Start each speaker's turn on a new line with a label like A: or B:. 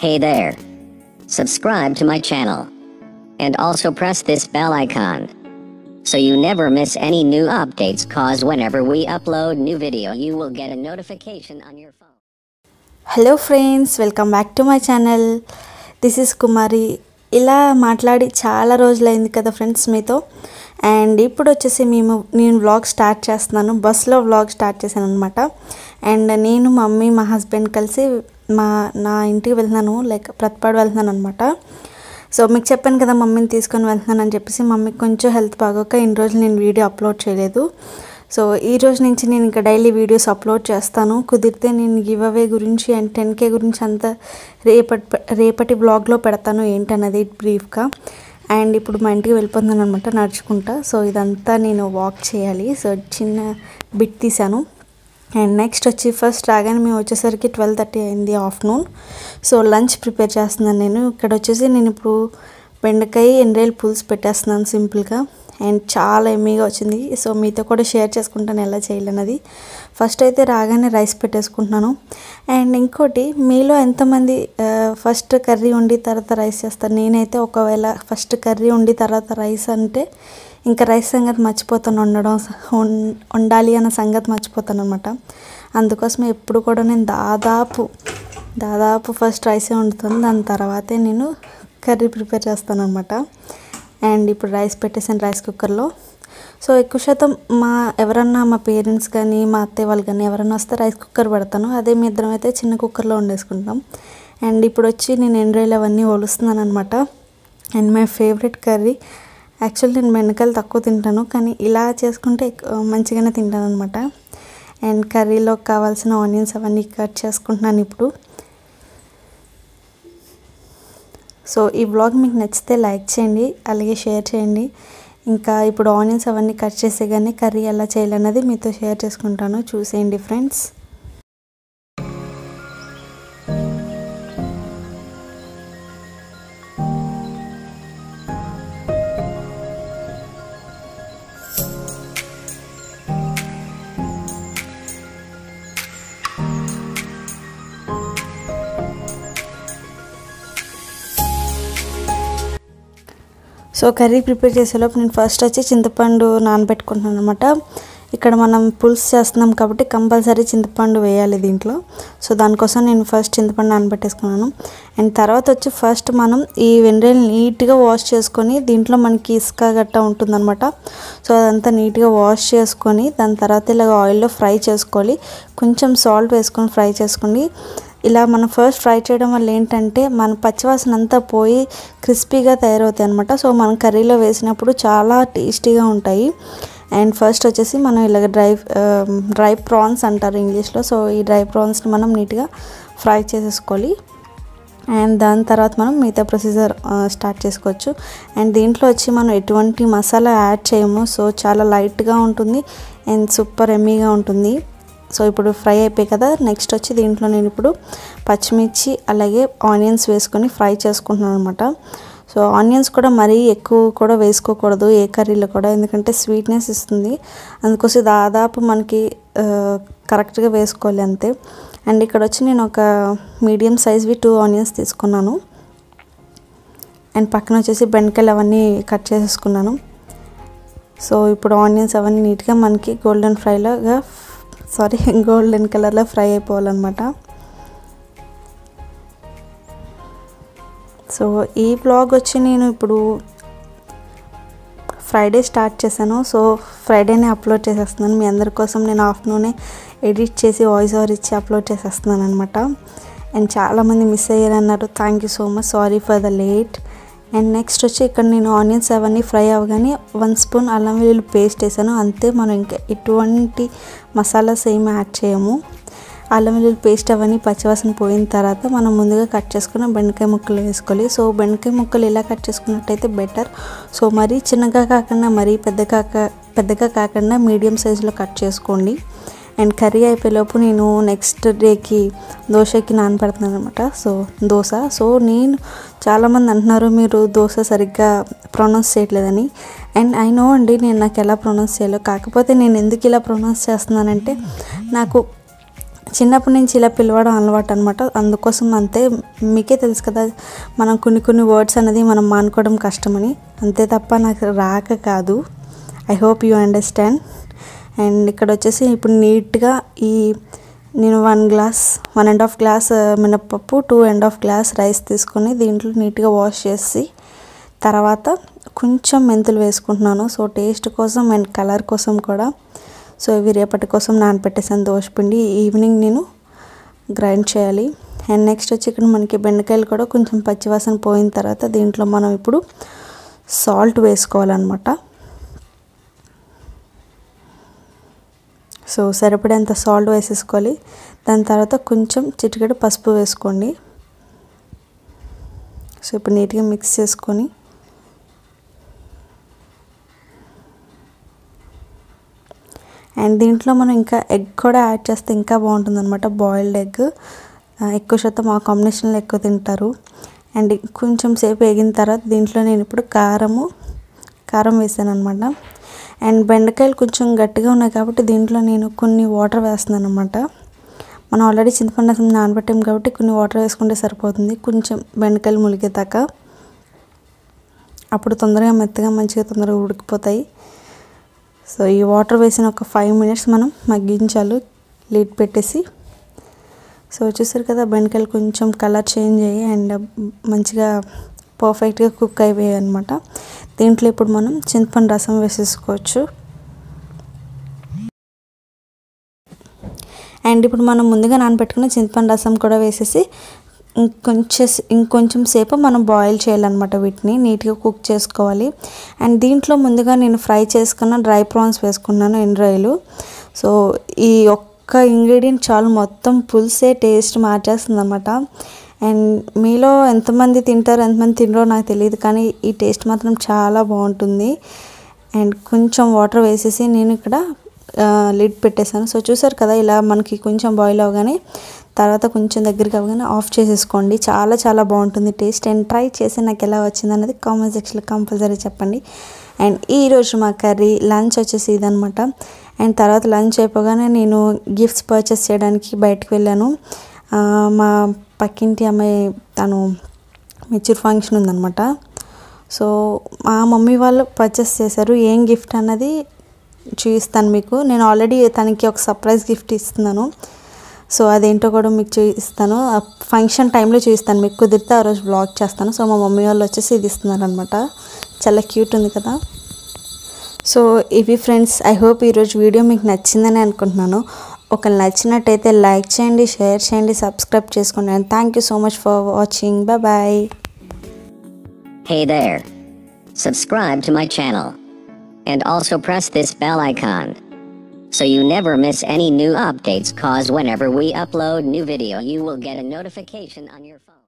A: Hey there. Subscribe to my channel. And also press this bell icon. So you never miss any new updates, cause whenever we upload new video you will get a notification on your phone.
B: Hello friends, welcome back to my channel. This is Kumari. ఇలా మాట్లాడి చాలా రోజులైంది కదా friends మీతో. And ఇప్పుడు వచ్చేసి నేను vlog start చేస్తున్నాను. బస్సులో వ్లాగ్ స్టార్ట్ చేశాను అనమాట. అండ్ నేను మమ్మీ మా హస్బెండ్ కలిసి నా ఇంటికి వెళ్తున్నాను, లైక్ ప్రతిపాడు వెళ్తున్నాను అనమాట. సో మీకు చెప్పాను కదా మమ్మీని తీసుకొని వెళ్తున్నాను అని చెప్పేసి. మమ్మీకి కొంచెం హెల్త్ బాగోక ఇన్ని రోజులు నేను వీడియో అప్లోడ్ చేయలేదు. సో ఈ రోజు నుంచి నేను ఇంకా డైలీ వీడియోస్ అప్లోడ్ చేస్తాను. కుదిరితే నేను గివ్ అవే గురించి అండ్ 10K గురించి అంతా రేపటి వ్లాగ్లో పెడతాను ఏంటన్నది బ్రీఫ్గా. అండ్ ఇప్పుడు మా ఇంటికి వెళ్ళిపోతున్నాను అనమాట నడుచుకుంటా. సో ఇదంతా నేను వాక్ చేయాలి. సో చిన్న బిట్ తీసాను. అండ్ నెక్స్ట్ వచ్చి ఫస్ట్ రాగానే మేము వచ్చేసరికి 12:30 అయింది ఆఫ్టర్నూన్. సో లంచ్ ప్రిపేర్ చేస్తున్నాను నేను. ఇక్కడ వచ్చేసి నేను ఇప్పుడు బెండకాయ ఎండ్రాయిల్ పులుసు పెట్టేస్తున్నాను సింపుల్గా. అండ్ చాలా ఎమ్మీగా వచ్చింది. సో మీతో కూడా షేర్ చేసుకుంటాను ఎలా చేయాలన్నది. ఫస్ట్ అయితే రాగానే రైస్ పెట్టేసుకుంటున్నాను. అండ్ ఇంకోటి, మీలో ఎంతమంది ఫస్ట్ కర్రీ వండి తర్వాత రైస్ చేస్తారు? నేనైతే ఒకవేళ ఫస్ట్ కర్రీ వండి తర్వాత రైస్ అంటే ఇంకా రైస్ సంగతి మర్చిపోతాను, వండాలి అన్న సంగతి మర్చిపోతాను అనమాట. అందుకోసమే ఎప్పుడు కూడా నేను దాదాపు ఫస్ట్ రైసే వండుతాను, దాని తర్వాతే నేను కర్రీ ప్రిపేర్ చేస్తాను అనమాట. అండ్ ఇప్పుడు రైస్ పెట్టేసాను రైస్ కుక్కర్లో. సో ఎక్కువ శాతం ఎవరన్నా మా పేరెంట్స్ కానీ మా అత్తయ్య వాళ్ళు కానీ ఎవరన్నా వస్తే రైస్ కుక్కర్ పెడతాను. అదే మీ ఇద్దరం అయితే చిన్న కుక్కర్లో వండేసుకుంటాం. అండ్ ఇప్పుడు వచ్చి నేను ఎండ్రాయిల్ అవన్నీ ఒలుస్తున్నాను అనమాట. And my favourite curry, actually నేను బెండకాయలు తక్కువ తింటాను, కానీ ఇలా చేసుకుంటే మంచిగానే తింటాను అనమాట. అండ్ కర్రీలో కావాల్సిన ఆనియన్స్ అవన్నీ కట్ చేసుకుంటున్నాను ఇప్పుడు. సో ఈ వ్లాగ్ మీకు నచ్చితే లైక్ చేయండి, అలాగే షేర్ చేయండి. ఇంకా ఇప్పుడు ఆనియన్స్ అవన్నీ కట్ చేసేగానే కర్రీ ఎలా చేయాలన్నది మీతో షేర్ చేసుకుంటాను, చూసేయండి ఫ్రెండ్స్. సో కర్రీ ప్రిపేర్ చేసేలోపు నేను ఫస్ట్ వచ్చి చింతపండు నానబెట్టుకుంటున్నాను అనమాట. ఇక్కడ మనం పులుసు చేస్తున్నాం కాబట్టి కంపల్సరీ చింతపండు వేయాలి దీంట్లో. సో దానికోసం నేను ఫస్ట్ చింతపండు నానబెట్టేసుకున్నాను. అండ్ తర్వాత వచ్చి ఫస్ట్ మనం ఈ వెండ్రాయిల్ నీట్గా వాష్ చేసుకొని, దీంట్లో మనకి ఇసుక గట్ట ఉంటుందన్నమాట. సో అదంతా నీట్గా వాష్ చేసుకొని దాని తర్వాత ఇలాగ ఆయిల్లో ఫ్రై చేసుకోవాలి. కొంచెం సాల్ట్ వేసుకొని ఫ్రై చేసుకోండి. ఇలా మనం ఫస్ట్ ఫ్రై చేయడం వల్ల ఏంటంటే మన పచ్చివాసన అంతా పోయి క్రిస్పీగా తయారవుతాయి అనమాట. సో మనం కర్రీలో వేసినప్పుడు చాలా టేస్టీగా ఉంటాయి. అండ్ ఫస్ట్ వచ్చేసి మనం ఇలాగ డ్రై ప్రాన్స్ అంటారు ఇంగ్లీష్లో. సో ఈ డ్రై ప్రాన్స్ని మనం నీట్గా ఫ్రై చేసేసుకోవాలి. అండ్ దాని తర్వాత మనం మిగతా ప్రొసీజర్ స్టార్ట్ చేసుకోవచ్చు. అండ్ దీంట్లో వచ్చి మనం ఎటువంటి మసాలా యాడ్ చేయము. సో చాలా లైట్గా ఉంటుంది అండ్ సూపర్ ఎమ్మీగా ఉంటుంది. సో ఇప్పుడు ఫ్రై అయిపోయి కదా, నెక్స్ట్ వచ్చి దీంట్లో నేను ఇప్పుడు పచ్చిమిర్చి అలాగే ఆనియన్స్ వేసుకొని ఫ్రై చేసుకుంటున్నాను అనమాట. సో ఆనియన్స్ కూడా మరీ ఎక్కువ కూడా వేసుకోకూడదు ఏ కర్రీలో కూడా, ఎందుకంటే స్వీట్నెస్ ఇస్తుంది. అందుకోసం దాదాపు మనకి కరెక్ట్గా వేసుకోవాలి అంతే. అండ్ ఇక్కడ వచ్చి నేను ఒక మీడియం సైజ్వి 2 ఆనియన్స్ తీసుకున్నాను. అండ్ పక్కన వచ్చేసి బెండకాయలు అవన్నీ కట్ చేసేసుకున్నాను. సో ఇప్పుడు ఆనియన్స్ అవన్నీ నీట్గా మనకి గోల్డెన్ కలర్లో ఫ్రై అయిపోవాలన్నమాట. సో ఈ వ్లాగ్ వచ్చి నేను ఇప్పుడు ఫ్రైడే స్టార్ట్ చేశాను. సో ఫ్రైడేనే అప్లోడ్ చేసేస్తున్నాను. మీ అందరి కోసం నేను ఆఫ్టర్నూనే ఎడిట్ చేసి వాయిస్ ఓవర్ ఇచ్చి అప్లోడ్ చేసేస్తున్నాను అనమాట. అండ్ చాలామంది మిస్ అయ్యారన్నారు, thank you so much, sorry for the late. And next వచ్చి ఇక్కడ నేను ఆనియన్స్ అవన్నీ ఫ్రై అవ్వగానే 1 స్పూన్ అల్లం వెల్లుల్లి పేస్ట్ వేసాను అంతే. మనం ఇంకా ఎటువంటి మసాలాస్ ఏమి యాడ్ చేయము. అల్లం వెల్లుల్లి పేస్ట్ అవన్నీ పచ్చివాసన పోయిన తర్వాత మనం ముందుగా కట్ చేసుకున్న బెండకాయ ముక్కలు వేసుకోవాలి. సో బెండకాయ ముక్కలు ఇలా కట్ చేసుకున్నట్టయితే బెటర్. సో మరీ చిన్నగా కాకుండా మరీ పెద్దగా కాకుండా మీడియం సైజులో కట్ చేసుకోండి. అండ్ కర్రీ అయిపోయేలోపు నేను నెక్స్ట్ డేకి దోశకి నానబెడుతున్నాను అనమాట. సో నేను చాలామంది అంటున్నారు మీరు దోశ సరిగ్గా ప్రొనౌన్స్ చేయట్లేదని. అండ్ ఐ నో అండి నేను నాకు ఎలా ప్రొనౌన్స్ చేయాలో. కాకపోతే నేను ఎందుకు ఇలా ప్రొనౌన్స్ చేస్తున్నానంటే నాకు చిన్నప్పటి నుంచి ఇలా పిలవడం అలవాటు అనమాట. అందుకోసం అంతే, మీకే తెలుసు కదా మనం కొన్ని వర్డ్స్ అనేది మనం మానుకోవడం కష్టమని, అంతే తప్ప నాకు రాక కాదు. I hope you understand. And ఇక్కడ వచ్చేసి ఇప్పుడు నీట్గా నేను 1.5 గ్లాస్ మినప్పప్పు, 2.5 గ్లాస్ రైస్ తీసుకొని దీంట్లో నీట్గా వాష్ చేసి తర్వాత కొంచెం మెంతులు వేసుకుంటున్నాను. సో టేస్ట్ కోసం అండ్ కలర్ కోసం కూడా. సో ఇవి రేపటి కోసం నానపెట్టేసాను దోసపిండి. ఈవినింగ్ నేను గ్రైండ్ చేయాలి. అండ్ నెక్స్ట్ వచ్చి ఇక్కడ మనకి బెండకాయలు కూడా కొంచెం పచ్చివాసన పోయిన తర్వాత దీంట్లో మనం ఇప్పుడు సాల్ట్ వేసుకోవాలన్నమాట. సో సరిపడేంత సాల్ట్ వేసేసుకోవాలి. దాని తర్వాత కొంచెం చిటికెడు పసుపు వేసుకోండి. సో ఇప్పుడు నీట్గా మిక్స్ చేసుకొని అండ్ దీంట్లో మనం ఇంకా ఎగ్ కూడా యాడ్ చేస్తే ఇంకా బాగుంటుంది అనమాట. బాయిల్డ్ ఎగ్ ఎక్కువ శాతం ఆ కాంబినేషన్లో ఎక్కువ తింటారు. అండ్ కొంచెం సేపు వేగిన తర్వాత దీంట్లో నేను ఇప్పుడు కారం వేసాను అనమాట. అండ్ బెండకాయలు కొంచెం గట్టిగా ఉన్నాయి కాబట్టి దీంట్లో నేను కొన్ని వాటర్ వేస్తున్నాను అనమాట. మనం ఆల్రెడీ చింతపండు రసం నానబెట్టాం కాబట్టి కొన్ని వాటర్ వేసుకుంటే సరిపోతుంది, కొంచెం బెండకాయలు ములిగేదాకా. అప్పుడు మెత్తగా మంచిగా తొందరగా ఉడికిపోతాయి. సో ఈ వాటర్ వేసిన ఒక 5 minutes మనం మగ్గించాలి లిడ్ పెట్టేసి. సో చూసారు కదా బెండకాయలు కొంచెం కలర్ చేంజ్ అయ్యి అండ్ మంచిగా పర్ఫెక్ట్గా కుక్ అయిపోయాయి అనమాట. దీంట్లో ఇప్పుడు మనం చింతపండు రసం వేసేసుకోవచ్చు. అండ్ ఇప్పుడు మనం ముందుగా నానబెట్టుకున్న చింతపండు రసం కూడా వేసేసి ఇంకొంచెం సేపు మనం బాయిల్ చేయాలన్నమాట. వీటిని నీట్గా కుక్ చేసుకోవాలి. అండ్ దీంట్లో ముందుగా నేను ఫ్రై చేసుకున్న డ్రై ప్రాన్స్ వేసుకున్నాను, ఎండ్రాయిలు. సో ఈ ఒక్క ఇంగ్రీడియంట్ చాలు మొత్తం పులుసే టేస్ట్ మార్చేస్తుంది అన్నమాట. అండ్ మీలో ఎంతమంది తింటారో ఎంతమంది తినరో నాకు తెలియదు, కానీ ఈ టేస్ట్ మాత్రం చాలా బాగుంటుంది. అండ్ కొంచెం వాటర్ వేసేసి నేను ఇక్కడ లిడ్ పెట్టేశాను. సో చూసారు కదా ఇలా మనకి కొంచెం బాయిల్ అవగానే తర్వాత కొంచెం దగ్గరికి అవగానే ఆఫ్ చేసేసుకోండి. చాలా చాలా బాగుంటుంది టేస్ట్. అండ్ ట్రై చేసి నాకు ఎలా వచ్చింది అనేది కామెంట్ సెక్షన్లో కంపల్సరీ చెప్పండి. అండ్ ఈరోజు మా కర్రీ లంచ్ వచ్చేసి ఇదనమాట. అండ్ తర్వాత లంచ్ అయిపోగానే నేను గిఫ్ట్స్ పర్చేస్ చేయడానికి బయటకు వెళ్ళాను. మా పక్కింటి అమ్మాయి తను మెచ్యూర్ ఫంక్షన్ ఉందన్నమాట. సో మా మమ్మీ వాళ్ళు పర్చేస్ చేశారు. ఏం గిఫ్ట్ అన్నది చూపిస్తాను మీకు. నేను ఆల్రెడీ తనకి ఒక సర్ప్రైజ్ గిఫ్ట్ ఇస్తున్నాను. సో అదేంటో కూడా మీకు చూపిస్తాను. ఫంక్షన్ టైంలో చూపిస్తాను, మీకు కుదిరితే ఆ రోజు బ్లాగ్ చేస్తాను. సో మా మమ్మీ వాళ్ళు వచ్చేసి ఇది ఇస్తున్నారు అనమాట. చాలా క్యూట్ ఉంది కదా. సో ఇవి ఫ్రెండ్స్, ఐ హోప్ ఈరోజు వీడియో మీకు నచ్చిందని అనుకుంటున్నాను. ఒకవేళ నచ్చినట్టయితే లైక్ చేయండి, షేర్ చేయండి, సబ్స్క్రైబ్ చేసుకోండి. And thank you so much for watching. Bye.
A: Hey there. Subscribe to my channel. And also press this bell icon, so you never miss any new updates, cause whenever we upload new video you will get a notification on your phone.